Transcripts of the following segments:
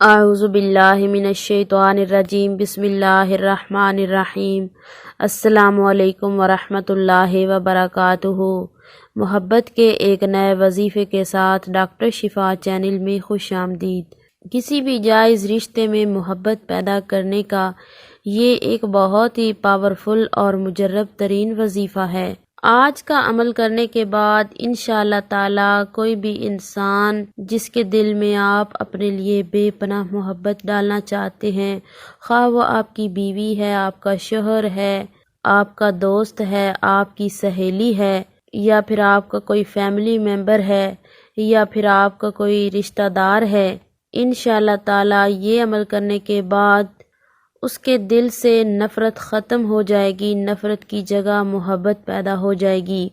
اعوذ باللہ من الشیطان الرجیم بسم اللہ الرحمن الرحیم السلام علیکم ورحمۃ اللہ وبرکاتہ۔ محبت کے ایک نئے وظیفے کے ساتھ ڈاکٹر شفا چینل میں خوش آمدید۔ کسی بھی جائز رشتے میں محبت پیدا کرنے کا یہ ایک بہت ہی پاورفل اور مجرب ترین وظیفہ ہے۔ آج کا عمل کرنے کے بعد انشاءاللہ تعالی کوئی بھی انسان جس کے دل میں آپ اپنے لیے بے پناہ محبت ڈالنا چاہتے ہیں، خواہ وہ آپ کی بیوی ہے، آپ کا شوہر ہے، آپ کا دوست ہے، آپ کی سہیلی ہے، یا پھر آپ کا کوئی فیملی ممبر ہے، یا پھر آپ کا کوئی رشتہ دار ہے، انشاءاللہ تعالی یہ عمل کرنے کے بعد اس کے دل سے نفرت ختم ہو جائے گی، نفرت کی جگہ محبت پیدا ہو جائے گی۔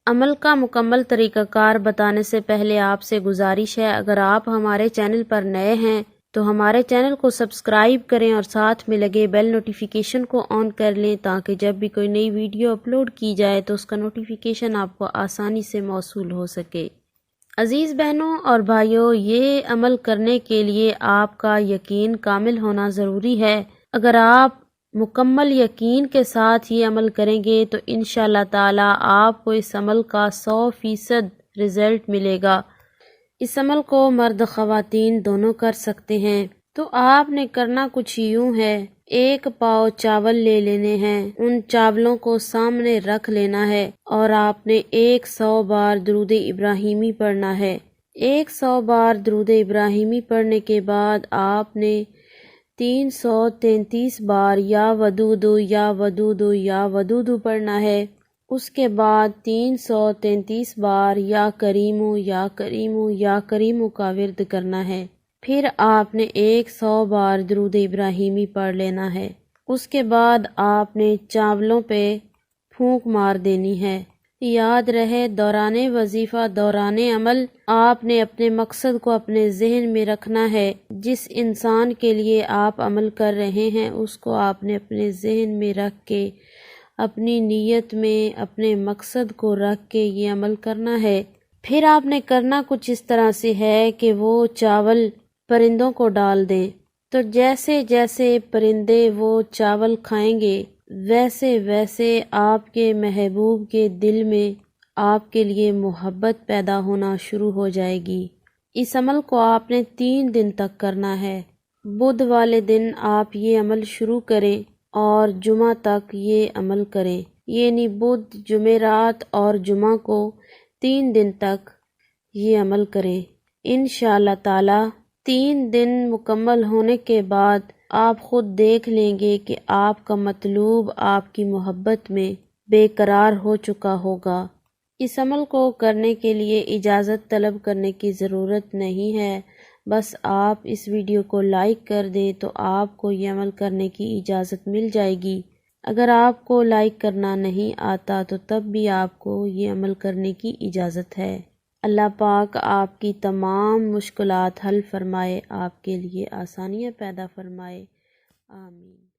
عمل کا مکمل طریقہ کار بتانے سے پہلے آپ سے گزارش ہے، اگر آپ ہمارے چینل پر نئے ہیں تو ہمارے چینل کو سبسکرائب کریں اور ساتھ میں لگے بیل نوٹیفیکیشن کو آن کر لیں تاکہ جب بھی کوئی نئی ویڈیو اپلوڈ کی جائے تو اس کا نوٹیفیکیشن آپ کو آسانی سے موصول ہو سکے۔ عزیز بہنوں اور بھائیوں، یہ عمل کرنے کے لیے آپ کا یقین کامل ہونا ضروری ہے۔ اگر آپ مکمل یقین کے ساتھ یہ عمل کریں گے تو انشاءاللہ تعالی آپ کو اس عمل کا 100% رزلٹ ملے گا۔ اس عمل کو مرد خواتین دونوں کر سکتے ہیں۔ تو آپ نے کرنا کچھ یوں ہے، 1 پاؤ چاول لے لینے ہیں، ان چاولوں کو سامنے رکھ لینا ہے اور آپ نے 100 بار درود ابراہیمی پڑھنا ہے۔ 100 بار درود ابراہیمی پڑھنے کے بعد آپ نے 333 بار یا ودودو یا ودودو یا ودودو پڑھنا ہے۔ اس کے بعد 333 بار یا کریمو یا کریمو یا کریمو کا ورد کرنا ہے۔ پھر آپ نے 100 بار درود ابراہیمی پڑھ لینا ہے۔ اس کے بعد آپ نے چاولوں پہ پھونک مار دینی ہے۔ یاد رہے، دوران وظیفہ، دوران عمل آپ نے اپنے مقصد کو اپنے ذہن میں رکھنا ہے۔ جس انسان کے لیے آپ عمل کر رہے ہیں اس کو آپ نے اپنے ذہن میں رکھ کے، اپنی نیت میں اپنے مقصد کو رکھ کے یہ عمل کرنا ہے۔ پھر آپ نے کرنا کچھ اس طرح سے ہے کہ وہ چاول پرندوں کو ڈال دیں، تو جیسے جیسے پرندے وہ چاول کھائیں گے ویسے ویسے آپ کے محبوب کے دل میں آپ کے لیے محبت پیدا ہونا شروع ہو جائے گی۔ اس عمل کو آپ نے 3 دن تک کرنا ہے۔ بدھ والے دن آپ یہ عمل شروع کریں اور جمعہ تک یہ عمل کریں، یعنی بدھ، جمعرات اور جمعہ کو 3 دن تک یہ عمل کریں۔ انشاءاللہ تعالی 3 دن مکمل ہونے کے بعد آپ خود دیکھ لیں گے کہ آپ کا مطلوب آپ کی محبت میں بے قرار ہو چکا ہوگا۔ اس عمل کو کرنے کے لیے اجازت طلب کرنے کی ضرورت نہیں ہے، بس آپ اس ویڈیو کو لائک کر دیں تو آپ کو یہ عمل کرنے کی اجازت مل جائے گی۔ اگر آپ کو لائک کرنا نہیں آتا تو تب بھی آپ کو یہ عمل کرنے کی اجازت ہے۔ اللہ پاک آپ کی تمام مشکلات حل فرمائے، آپ کے لیے آسانیاں پیدا فرمائے، آمین۔